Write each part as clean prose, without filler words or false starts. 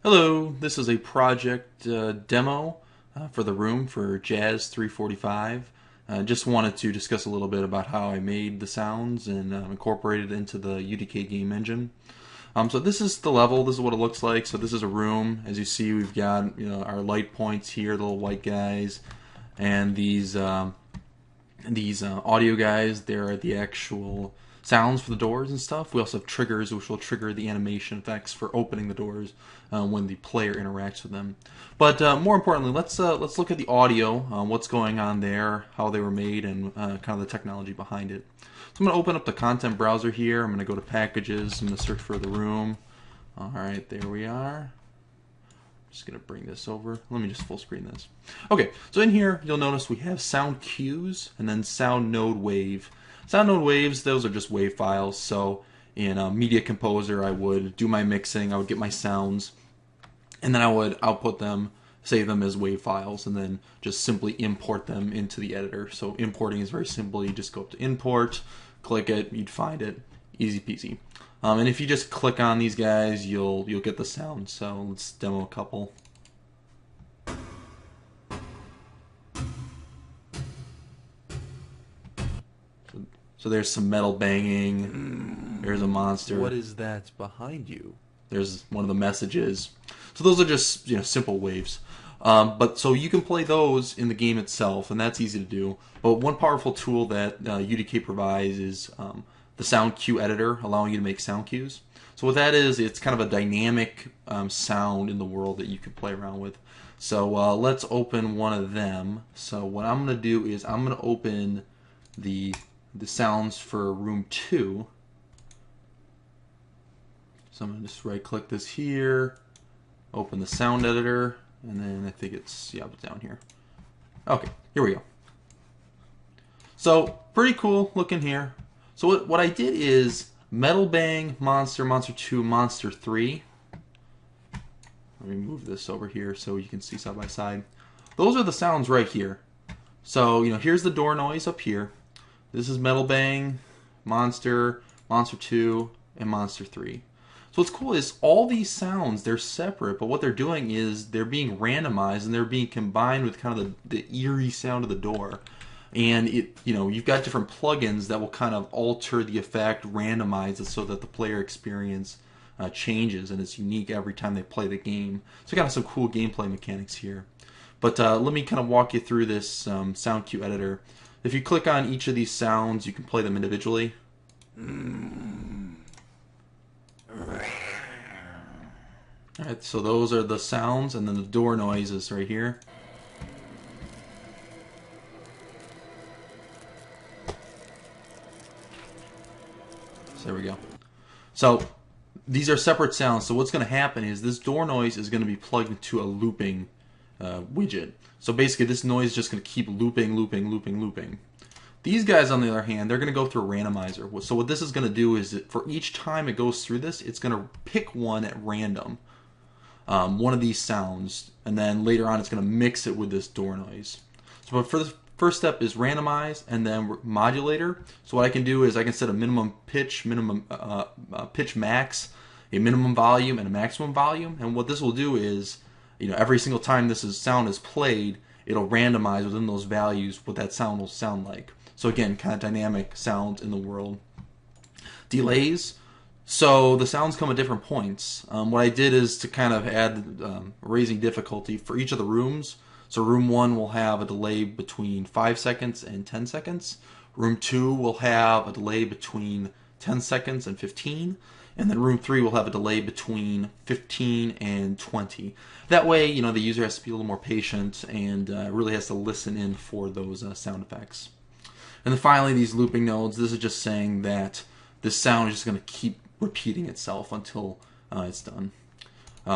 Hello, this is a project demo for the room for JASS 345. Just wanted to discuss a little bit about how I made the sounds and incorporated it into the UDK game engine. So this is the level. This is what it looks like. So this is a room. As you see, we've got our light points here, the little white guys, and these audio guys. They're the actual sounds for the doors and stuff. We also have triggers, which will trigger the animation effects for opening the doors when the player interacts with them. But more importantly, let's look at the audio, what's going on there, how they were made, and kind of the technology behind it. So I'm going to open up the content browser here. I'm going to go to Packages. I'm going to search for the room. All right, there we are. Just going to bring this over. Let me just full screen this. Okay, so in here, you'll notice we have sound cues and then sound node wave. Sound node waves, those are just wave files. So in Media Composer, I would do my mixing, I would get my sounds, and then I would output them, save them as wave files, and then just simply import them into the editor. So importing is very simple. You just go up to Import, click it, you'd find it, easy peasy. And if you just click on these guys, you'll get the sound. So let's demo a couple. So there's some metal banging. There's a monster. What is that behind you? There's one of the messages. So those are just simple waves. But so you can play those in the game itself, and that's easy to do. But one powerful tool that UDK provides is the sound cue editor, allowing you to make sound cues. So what that is, it's kind of a dynamic sound in the world that you can play around with. So let's open one of them. So what I'm going to do is I'm going to open the sounds for room 2. So I'm going to just right click this here, open the sound editor, and then I think it's down here. Okay, here we go. So pretty cool looking here. So what I did is Metal Bang, Monster, Monster 2, Monster 3. Let me move this over here so you can see side by side. Those are the sounds right here. So here's the door noise up here. This is Metal Bang, Monster, Monster 2, and Monster 3. So what's cool is all these sounds, they're separate, but what they're doing is they're being randomized and they're being combined with kind of the eerie sound of the door. And you've got different plugins that will kind of alter the effect, randomize it so that the player experience changes and it's unique every time they play the game. So kind of some cool gameplay mechanics here. But let me kind of walk you through this sound cue editor. If you click on each of these sounds, you can play them individually. Alright, so those are the sounds, and then the door noises right here. So there we go. So these are separate sounds. So what's going to happen is this door noise is going to be plugged into a looping widget. So basically this noise is just going to keep looping, looping, looping, looping. These guys, on the other hand, they're going to go through a randomizer. So what this is going to do is that for each time it goes through this, it's going to pick one at random, one of these sounds, and then later on it's going to mix it with this door noise. So for the first step is randomize and then modulator. So what I can do is I can set a minimum pitch, pitch max, a minimum volume, and a maximum volume. And what this will do is, every single time sound is played, it'll randomize within those values what that sound will sound like. So again, kind of dynamic sounds in the world. Delays. So the sounds come at different points. What I did is to kind of add raising difficulty for each of the rooms. So room 1 will have a delay between 5 seconds and 10 seconds. Room 2 will have a delay between 10 seconds and 15. And then room 3 will have a delay between 15 and 20. That way, the user has to be a little more patient and really has to listen in for those sound effects. And then finally, these looping nodes, this is just saying that this sound is just going to keep repeating itself until it's done.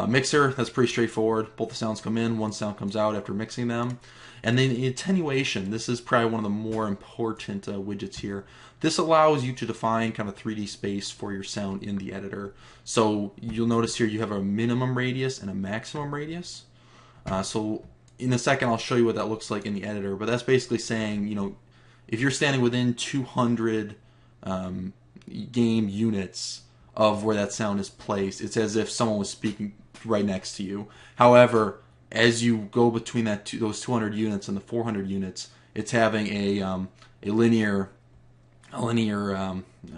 Mixer, that's pretty straightforward. Both the sounds come in, one sound comes out after mixing them. And then attenuation, this is probably one of the more important widgets here. This allows you to define kind of 3D space for your sound in the editor. So you'll notice here you have a minimum radius and a maximum radius. So in a second I'll show you what that looks like in the editor, but that's basically saying, if you're standing within 200 game units of where that sound is placed, it's as if someone was speaking right next to you. However, as you go between those 200 units and the 400 units, it's having a linear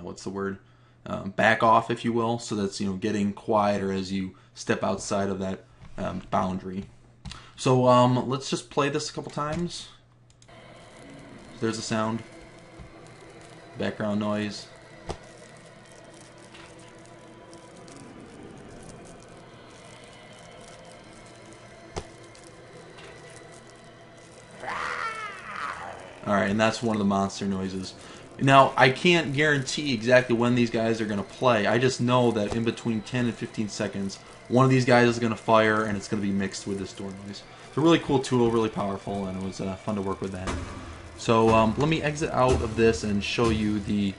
what's the word? Back off, if you will. So that's getting quieter as you step outside of that boundary. So let's just play this a couple times. There's the sound. Background noise. Alright, and that's one of the monster noises. Now, I can't guarantee exactly when these guys are going to play. I just know that in between 10 and 15 seconds, one of these guys is going to fire, and it's going to be mixed with this door noise. It's a really cool tool, really powerful, and it was fun to work with that. So let me exit out of this and show you the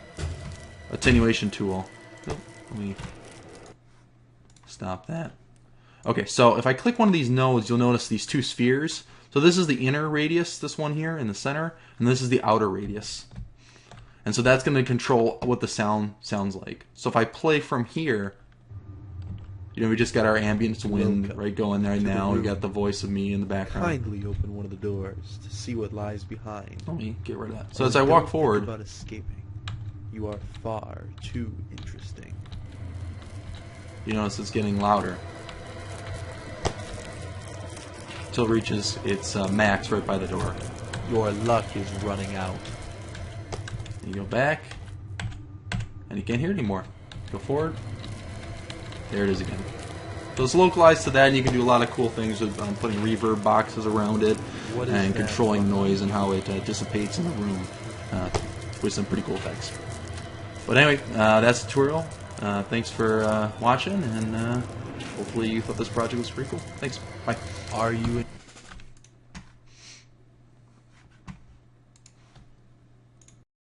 attenuation tool. Oh, let me stop that. Okay, so if I click one of these nodes, you'll notice these two spheres. So this is the inner radius, this one here in the center, and this is the outer radius. And so that's going to control what the sound sounds like. So if I play from here, we just got our ambient wind right going right now. We got the voice of me in the background. Kindly open one of the doors to see what lies behind. Let me get rid of that. So as I walk forward, about escaping. You are far too interesting. You notice it's getting louder until it reaches its max right by the door. Your luck is running out. You go back, and you can't hear it anymore. Go forward. There it is again. So it's localized to that, and you can do a lot of cool things with putting reverb boxes around it and controlling noise and how it dissipates in the room with some pretty cool effects. But anyway, that's the tutorial. Thanks for watching, and hopefully you thought this project was pretty cool. Thanks. Bye. Are you